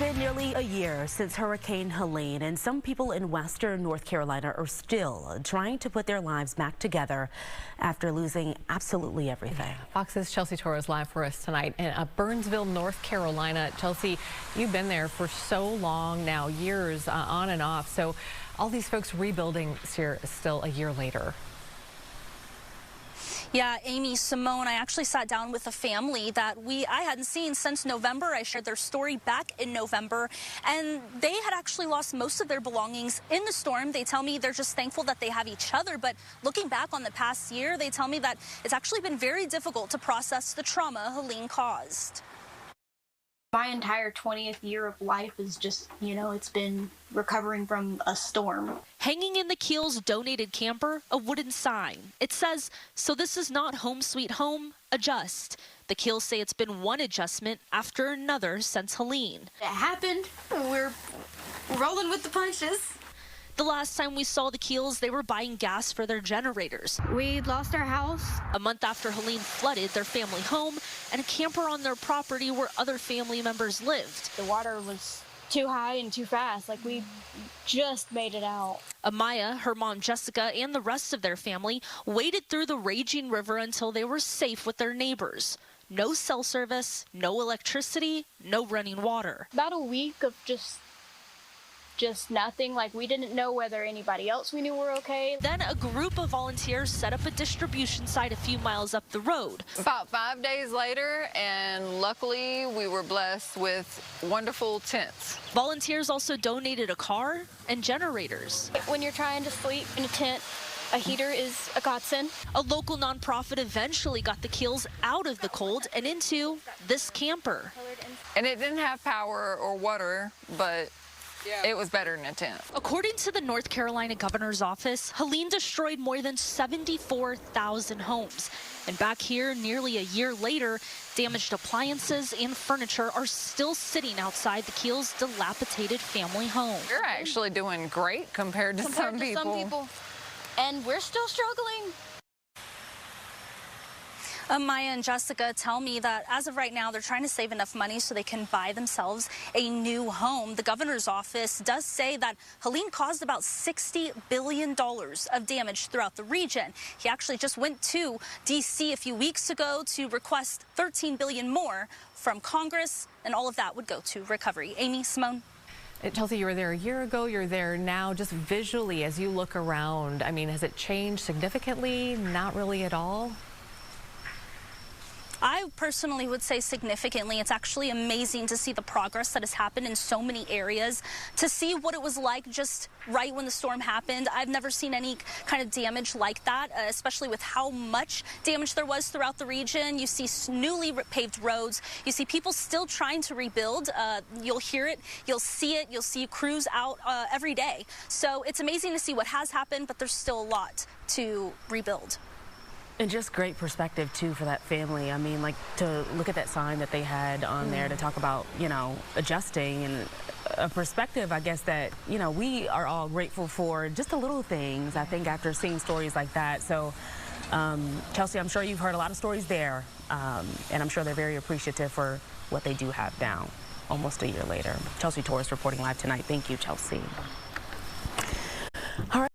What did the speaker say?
been nearly a year since Hurricane Helene, and some people in western North Carolina are still trying to put their lives back together after losing absolutely everything. Fox's Chelsea Torres live for us tonight in Burnsville, North Carolina. Chelsea, you've been there for so long now, years on and off. So all these folks rebuilding here still a year later. Yeah, Amy, Simone, I actually sat down with a family that I hadn't seen since November. I shared their story back in November, and they had actually lost most of their belongings in the storm. They tell me they're just thankful that they have each other, but looking back on the past year, they tell me that it's actually been very difficult to process the trauma Helene caused. My entire 20th year of life is just, it's been recovering from a storm. Hanging in the Keel's donated camper, a wooden sign. It says, "So this is not home sweet home, adjust." The Keels say it's been one adjustment after another since Helene. It happened. We're rolling with the punches. The last time we saw the Keels, they were buying gas for their generators. We lost our house. A month after Helene flooded their family home and a camper on their property where other family members lived. The water was too high and too fast. We just made it out. Amaya, her mom Jessica, and the rest of their family waded through the raging river until they were safe with their neighbors. No cell service, no electricity, no running water. About a week of just nothing. We didn't know whether anybody else we knew were okay. Then a group of volunteers set up a distribution site a few miles up the road. About 5 days later, and luckily we were blessed with wonderful tents. Volunteers also donated a car and generators. When you're trying to sleep in a tent, a heater is a godsend. A local nonprofit eventually got the Keels out of the cold and into this camper. And it didn't have power or water, but it was better than a tent. According to the North Carolina governor's office, Helene destroyed more than 74,000 homes. And back here, nearly a year later, damaged appliances and furniture are still sitting outside the Keels' dilapidated family home. We're actually doing great compared to some people. And we're still struggling. Maya and Jessica tell me that as of right now, they're trying to save enough money so they can buy themselves a new home. The governor's office does say that Helene caused about $60 billion of damage throughout the region. He actually just went to D.C. a few weeks ago to request $13 billion more from Congress, and all of that would go to recovery. Amy, Simone. Chelsea, you were there a year ago. You're there now. Just visually, as you look around, has it changed significantly? Not really at all? I personally would say significantly. It's actually amazing to see the progress that has happened in so many areas, to see what it was like just right when the storm happened. I've never seen any kind of damage like that, especially with how much damage there was throughout the region. You see newly paved roads. You see people still trying to rebuild. You'll hear it. You'll see it. You'll see crews out every day. So it's amazing to see what has happened, but there's still a lot to rebuild. And just great perspective, too, for that family. To look at that sign that they had on there to talk about, adjusting, and a perspective, I guess, that, we are all grateful for just the little things, I think, after seeing stories like that. So, Chelsea, I'm sure you've heard a lot of stories there, and I'm sure they're very appreciative for what they do have now, almost a year later. Chelsea Torres reporting live tonight. Thank you, Chelsea.